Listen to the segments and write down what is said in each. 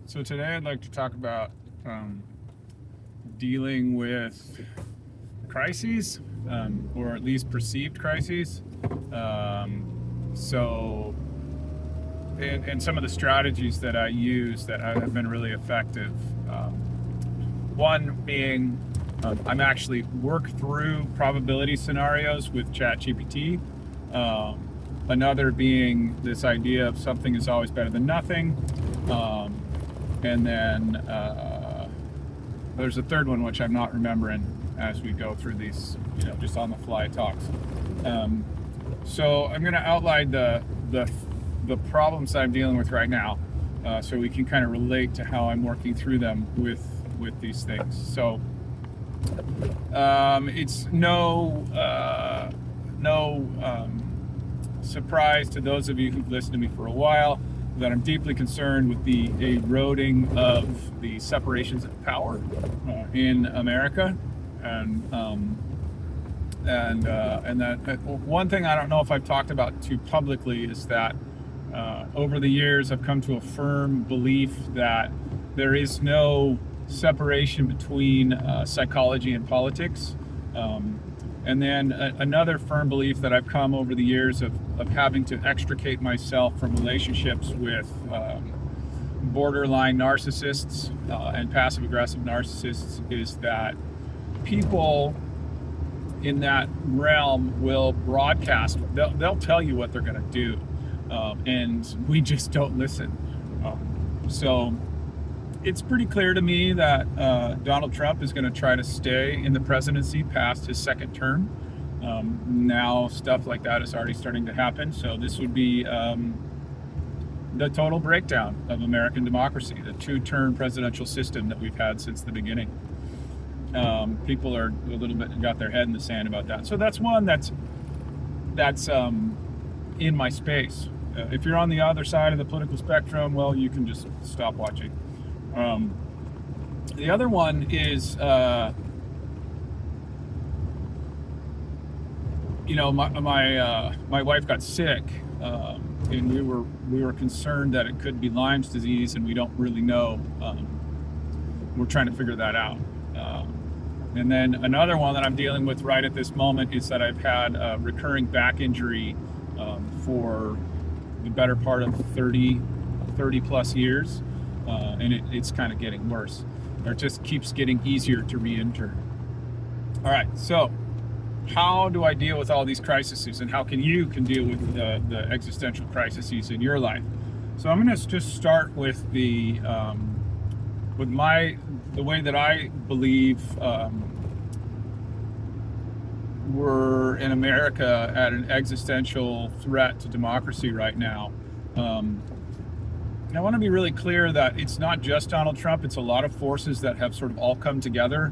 So today I'd like to talk about dealing with crises, or at least perceived crises. So, and some of the strategies that I use that have been really effective. One being, I'm actually work through probability scenarios with ChatGPT. Another being this idea of something is always better than nothing. And then there's a third one which I'm not remembering as we go through these, just on the fly talks. So I'm going to outline the problems I'm dealing with right now, so we can kind of relate to how I'm working through them with these things. So it's no surprise to those of you who've listened to me for a while that I'm deeply concerned with the eroding of the separations of power in America, and that one thing I don't know if I've talked about too publicly is that over the years I've come to a firm belief that there is no separation between psychology and politics. And then another firm belief that I've come over the years of having to extricate myself from relationships with borderline narcissists and passive-aggressive narcissists is that people in that realm will broadcast. They'll tell you what they're going to do, and we just don't listen. So it's pretty clear to me that Donald Trump is going to try to stay in the presidency past his second term. Now stuff like that is already starting to happen. So this would be the total breakdown of American democracy, the two-term presidential system that we've had since the beginning. People are a little bit got their head in the sand about that. So that's one that's in my space. If you're on the other side of the political spectrum, well, you can just stop watching. The other one is, my wife got sick, and we were concerned that it could be Lyme's disease, and we don't really know. We're trying to figure that out. And then another one that I'm dealing with right at this moment is that I've had a recurring back injury for the better part of 30 plus years. And it's kind of getting worse, or it just keeps getting easier to re-injure. All right, so how do I deal with all these crises, and how can you deal with the existential crises in your life? So I'm going to just start with the way that I believe we're in America at an existential threat to democracy right now. I want to be really clear that it's not just Donald Trump. It's a lot of forces that have sort of all come together,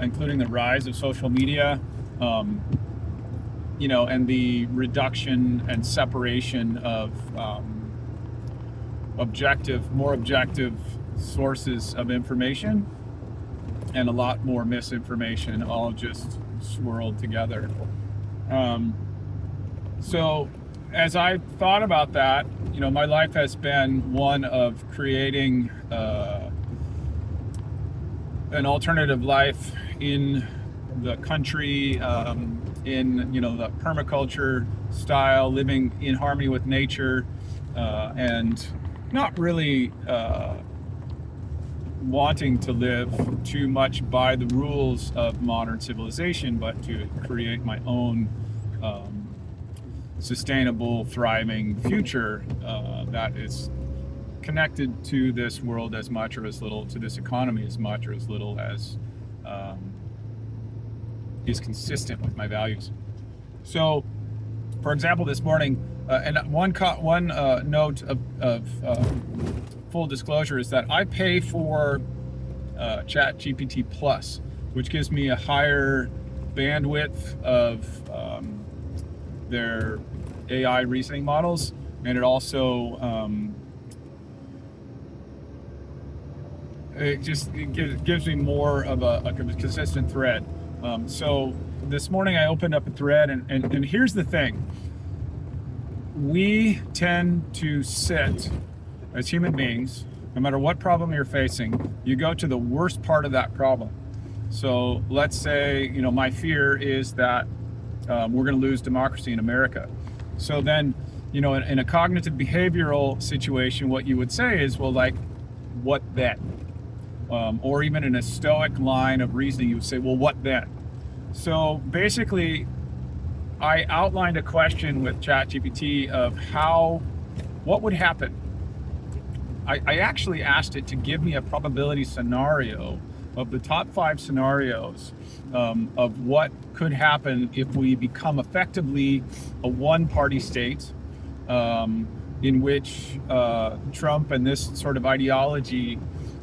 including the rise of social media, and the reduction and separation of more objective sources of information, and a lot more misinformation, all just swirled together. So as I thought about that, my life has been one of creating an alternative life in the country, in the permaculture style, living in harmony with nature, and not really wanting to live too much by the rules of modern civilization, but to create my own sustainable, thriving future that is connected to this world as much or as little, to this economy as much or as little as is consistent with my values. So, for example, this morning, and one note of full disclosure is that I pay for ChatGPT Plus, which gives me a higher bandwidth of their AI reasoning models, and it also it gives me more of a consistent thread. So this morning I opened up a thread, and here's the thing. We tend to sit as human beings no matter what problem you're facing, you go to the worst part of that problem. So let's say, my fear is that we're going to lose democracy in America. So then, in a cognitive behavioral situation, what you would say is, well, like, what then? Or even in a stoic line of reasoning, you would say, well, what then? So basically, I outlined a question with ChatGPT of what would happen. I actually asked it to give me a probability scenario of the top 5 scenarios of what could happen if we become effectively a one-party state in which Trump and this sort of ideology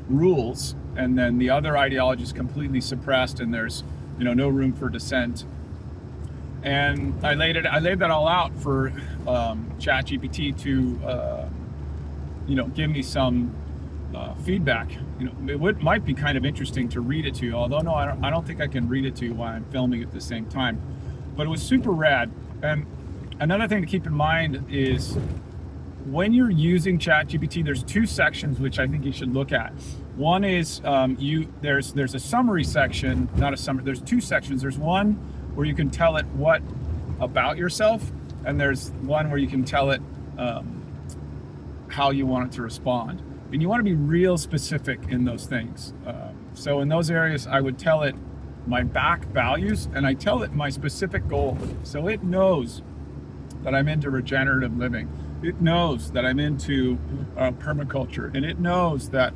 rules, and then the other ideology is completely suppressed, and there's no room for dissent. And I laid that all out for ChatGPT to give me some feedback. It might be kind of interesting to read it to you, although no, I don't think I can read it to you while I'm filming at the same time. But it was super rad. And another thing to keep in mind is when you're using ChatGPT, there's 2 sections which I think you should look at. One is there's a summary section, not a summary. There's 2 sections. There's one where you can tell it what about yourself, and there's one where you can tell it how you want it to respond. And you want to be real specific in those things. So in those areas, I would tell it my back values, and I tell it my specific goals. So it knows that I'm into regenerative living. It knows that I'm into permaculture, and it knows that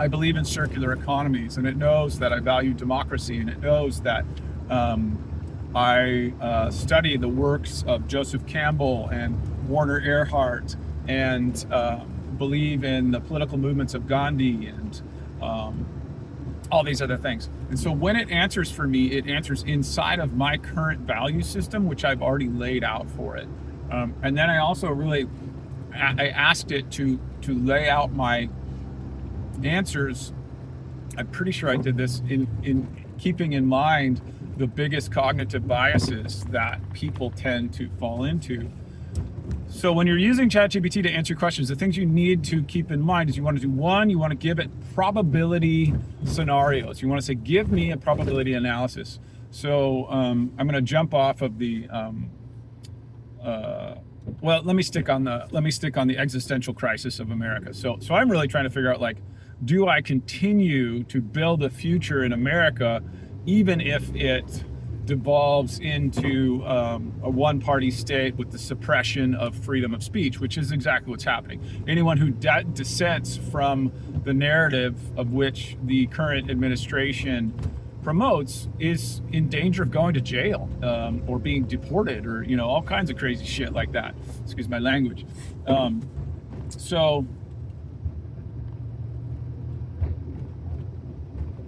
I believe in circular economies, and it knows that I value democracy, and it knows that I study the works of Joseph Campbell and Werner Erhard, and believe in the political movements of Gandhi, and all these other things. And so when it answers for me, it answers inside of my current value system, which I've already laid out for it. And then I also I asked it to lay out my answers. I'm pretty sure I did this in keeping in mind the biggest cognitive biases that people tend to fall into. So when you're using ChatGPT to answer questions, the things you need to keep in mind is you want to do one, you want to give it probability scenarios. You want to say, give me a probability analysis. So I'm going to jump off of the, well, let me stick on the existential crisis of America. So I'm really trying to figure out, like, do I continue to build a future in America, even if it devolves into a one-party state with the suppression of freedom of speech, which is exactly what's happening. Anyone who dissents from the narrative of which the current administration promotes is in danger of going to jail or being deported, or all kinds of crazy shit like that. Excuse my language. So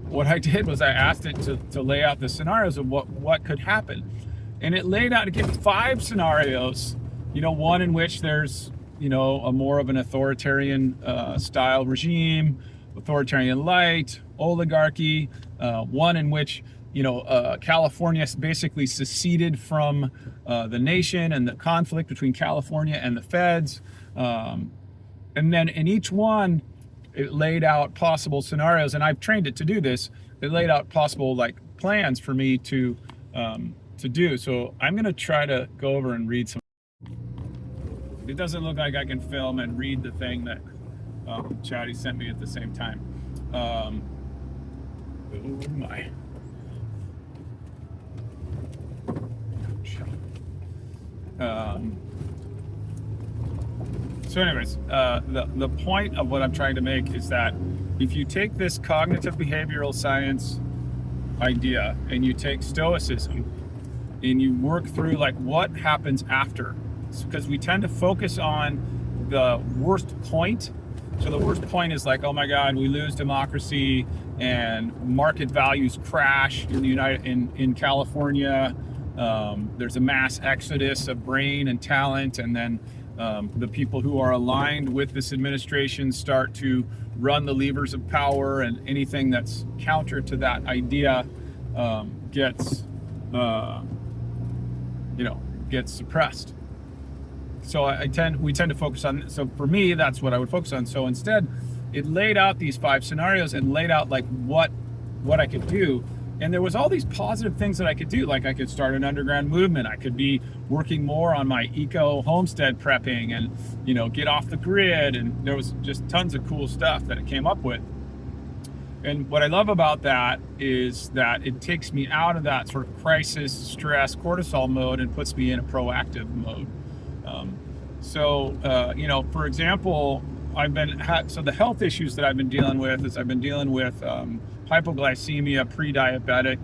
what I did was I asked it to lay out the scenarios of what could happen. And it laid out, to give 5 scenarios, one in which there's, a more of an authoritarian style regime, authoritarian light, oligarchy, one in which, California basically seceded from the nation and the conflict between California and the feds. And then in each one, it laid out possible scenarios, and I've trained it to do this. It laid out possible plans for me to do. So I'm going to try to go over and read some. It doesn't look like I can film and read the thing that Chatty sent me at the same time. Oh my. So anyways, the point of what I'm trying to make is that if you take this cognitive behavioral science idea and you take stoicism and you work through what happens after, because we tend to focus on the worst point. So the worst point is oh my God, we lose democracy and market values crash in California. There's a mass exodus of brain and talent, and then the people who are aligned with this administration start to run the levers of power, and anything that's counter to that idea gets suppressed. So we tend to focus on. So for me, that's what I would focus on. So instead, it laid out these 5 scenarios and laid out like what I could do. And there was all these positive things that I could do. Like I could start an underground movement. I could be working more on my eco homestead prepping and, get off the grid. And there was just tons of cool stuff that it came up with. And what I love about that is that it takes me out of that sort of crisis, stress, cortisol mode and puts me in a proactive mode. For example, so the health issues that I've been dealing with is I've been dealing with hypoglycemia, pre-diabetic,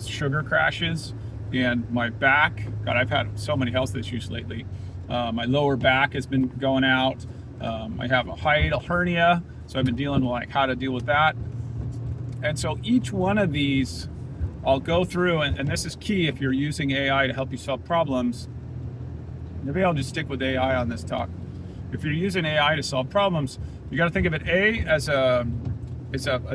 sugar crashes, and my back. God, I've had so many health issues lately. My lower back has been going out. I have a hiatal hernia, so I've been dealing with like how to deal with that. And so each one of these, I'll go through, and this is key if you're using AI to help you solve problems. Maybe I'll just stick with AI on this talk. If you're using AI to solve problems, you got to think of it as a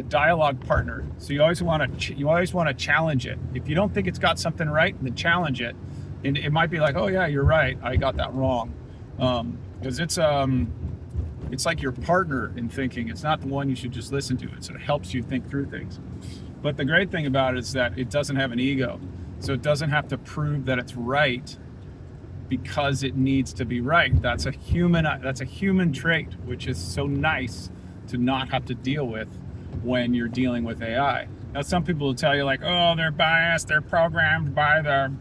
dialogue partner. So you always want to challenge it. If you don't think it's got something right, then challenge it. And it might be like, oh yeah, you're right, I got that wrong, because it's like your partner in thinking. It's not the one you should just listen to. It sort of helps you think through things. But the great thing about it is that it doesn't have an ego, so it doesn't have to prove that it's right because it needs to be right. That's a human trait, which is so nice to not have to deal with when you're dealing with AI. Now, some people will tell you like, oh, they're biased, they're programmed by the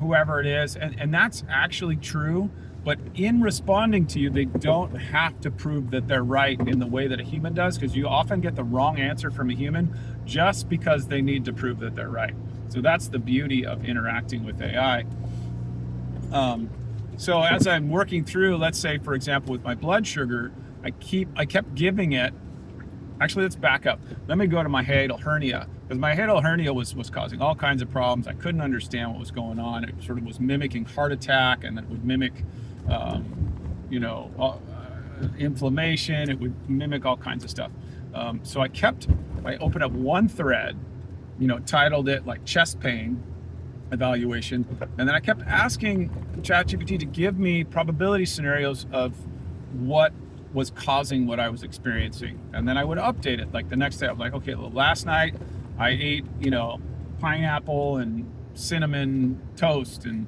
whoever it is, and that's actually true. But in responding to you, they don't have to prove that they're right in the way that a human does, because you often get the wrong answer from a human just because they need to prove that they're right. So that's the beauty of interacting with AI. So as I'm working through, let's say, for example, with my blood sugar, I kept giving it. Actually, let's back up. Let me go to my hiatal hernia, because my hiatal hernia was causing all kinds of problems. I couldn't understand what was going on. It sort of was mimicking heart attack, and then it would mimic inflammation. It would mimic all kinds of stuff. So I opened up one thread, titled it like chest pain evaluation, and then I kept asking ChatGPT to give me probability scenarios of what was causing what I was experiencing, and then I would update it. Like the next day, I was like, okay, well, last night I ate, pineapple and cinnamon toast, and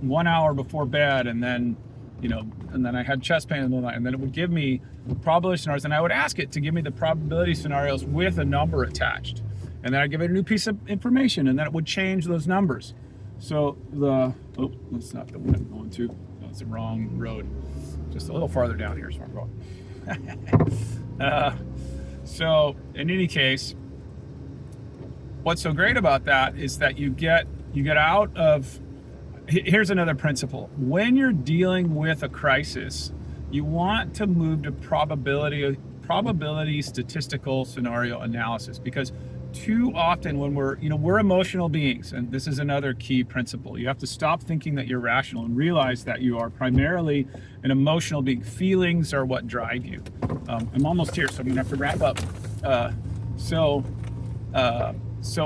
1 hour before bed, and then I had chest pain in the night, and then it would give me probability scenarios, and I would ask it to give me the probability scenarios with a number attached, and then I'd give it a new piece of information, and then it would change those numbers. So that's not the one I'm going to. That's the wrong road. Just a little farther down here is where I'm going. So in any case, what's so great about that is that you get out of. Here's another principle. When you're dealing with a crisis, you want to move to probability statistical scenario analysis, because too often when we're emotional beings, and this is another key principle. You have to stop thinking that you're rational and realize that you are primarily an emotional being. Feelings are what drive you. I'm almost here, so I'm gonna have to wrap up. So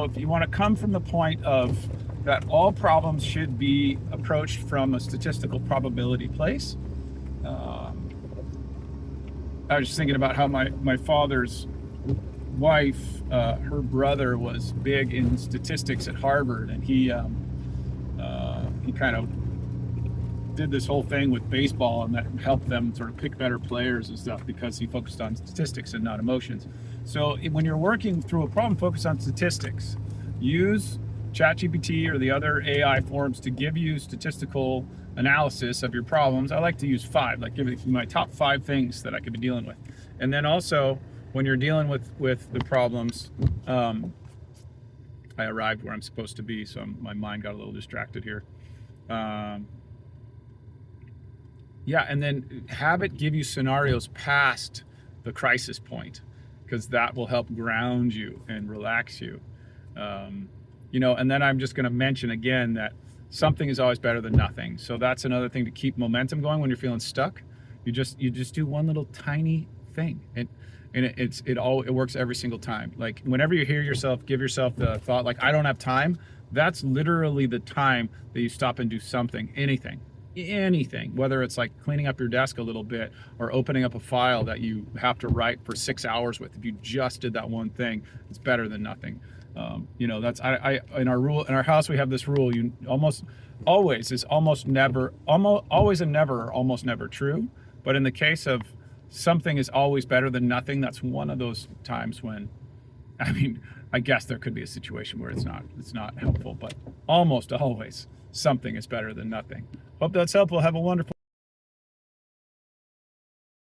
if you want to come from the point of that all problems should be approached from a statistical probability place. I was just thinking about how my father's wife, her brother was big in statistics at Harvard, and he kind of did this whole thing with baseball, and that helped them sort of pick better players and stuff because he focused on statistics and not emotions. So when you're working through a problem, focus on statistics. Use ChatGPT or the other AI forms to give you statistical analysis of your problems. I like to use 5, like give it my top 5 things that I could be dealing with. And then also, when you're dealing with the problems, I arrived where I'm supposed to be, so my mind got a little distracted here. And then have it give you scenarios past the crisis point, because that will help ground you and relax you. And then I'm just going to mention again that something is always better than nothing. So that's another thing to keep momentum going when you're feeling stuck. You just do one little tiny thing, and it works every single time. Like whenever you hear yourself, give yourself the thought like, I don't have time. That's literally the time that you stop and do something, anything. anything, whether it's like cleaning up your desk a little bit or opening up a file that you have to write for 6 hours with. If you just did that one thing, it's better than nothing. That's I in our house we have this rule. You almost always is almost never, almost always and never are almost never true. But in the case of something is always better than nothing, that's one of those times when, I mean, I guess there could be a situation where it's not helpful, but almost always something is better than nothing. Hope that's helpful. Have a wonderful